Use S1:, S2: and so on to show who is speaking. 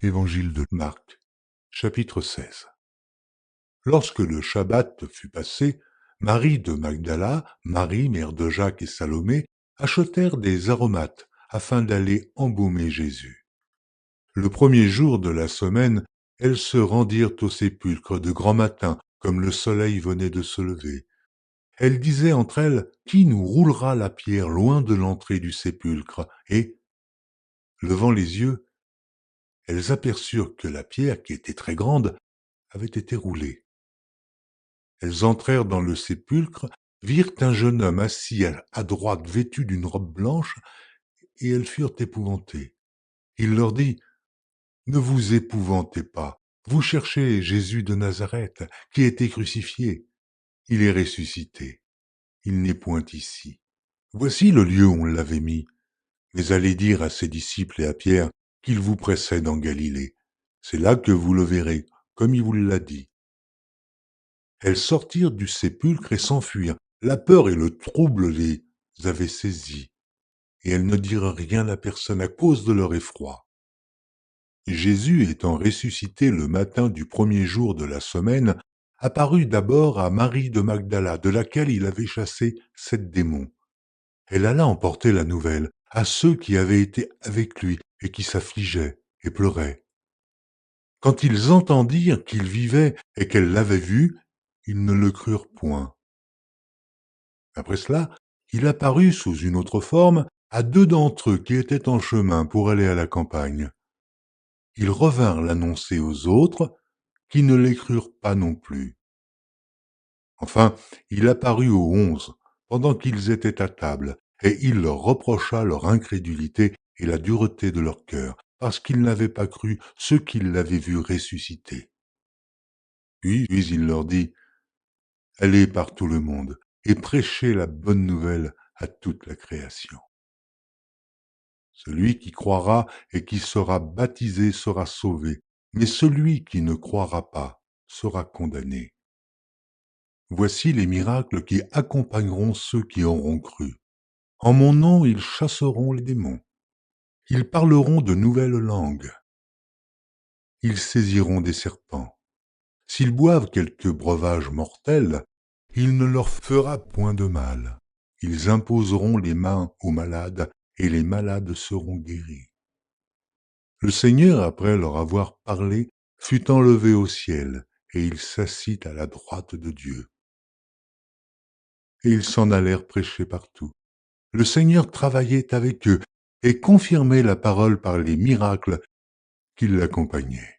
S1: Évangile de Marc, chapitre 16. Lorsque le Shabbat fut passé, Marie de Magdala, Marie, mère de Jacques et Salomé, achetèrent des aromates afin d'aller embaumer Jésus. Le premier jour de la semaine, elles se rendirent au sépulcre de grand matin, comme le soleil venait de se lever. Elles disaient entre elles, qui nous roulera la pierre loin de l'entrée du sépulcre? Et, levant les yeux, elles aperçurent que la pierre, qui était très grande, avait été roulée. Elles entrèrent dans le sépulcre, virent un jeune homme assis à droite vêtu d'une robe blanche, et elles furent épouvantées. Il leur dit, ne vous épouvantez pas, vous cherchez Jésus de Nazareth, qui a été crucifié. Il est ressuscité, il n'est point ici. Voici le lieu où on l'avait mis. Mais allez dire à ses disciples et à Pierre qu'il vous précède en Galilée. C'est là que vous le verrez, comme il vous l'a dit. Elles sortirent du sépulcre et s'enfuirent. La peur et le trouble les avaient saisies, et elles ne dirent rien à personne à cause de leur effroi. Jésus, étant ressuscité le matin du premier jour de la semaine, apparut d'abord à Marie de Magdala, de laquelle il avait chassé 7 démons. Elle alla emporter la nouvelle à ceux qui avaient été avec lui et qui s'affligeaient et pleuraient. Quand ils entendirent qu'il vivait et qu'elle l'avait vu, ils ne le crurent point. Après cela, il apparut sous une autre forme à 2 d'entre eux qui étaient en chemin pour aller à la campagne. Ils revinrent l'annoncer aux autres, qui ne les crurent pas non plus. Enfin, il apparut aux 11, pendant qu'ils étaient à table, et il leur reprocha leur incrédulité et la dureté de leur cœur, parce qu'ils n'avaient pas cru ceux qui l'avaient vu ressusciter. Puis il leur dit, allez par tout le monde, et prêchez la bonne nouvelle à toute la création. Celui qui croira et qui sera baptisé sera sauvé, mais celui qui ne croira pas sera condamné. Voici les miracles qui accompagneront ceux qui auront cru. En mon nom, ils chasseront les démons. Ils parleront de nouvelles langues. Ils saisiront des serpents. S'ils boivent quelque breuvage mortel, il ne leur fera point de mal. Ils imposeront les mains aux malades, et les malades seront guéris. Le Seigneur, après leur avoir parlé, fut enlevé au ciel, et il s'assit à la droite de Dieu. Et ils s'en allèrent prêcher partout. Le Seigneur travaillait avec eux et confirmait la parole par les miracles qui l'accompagnaient.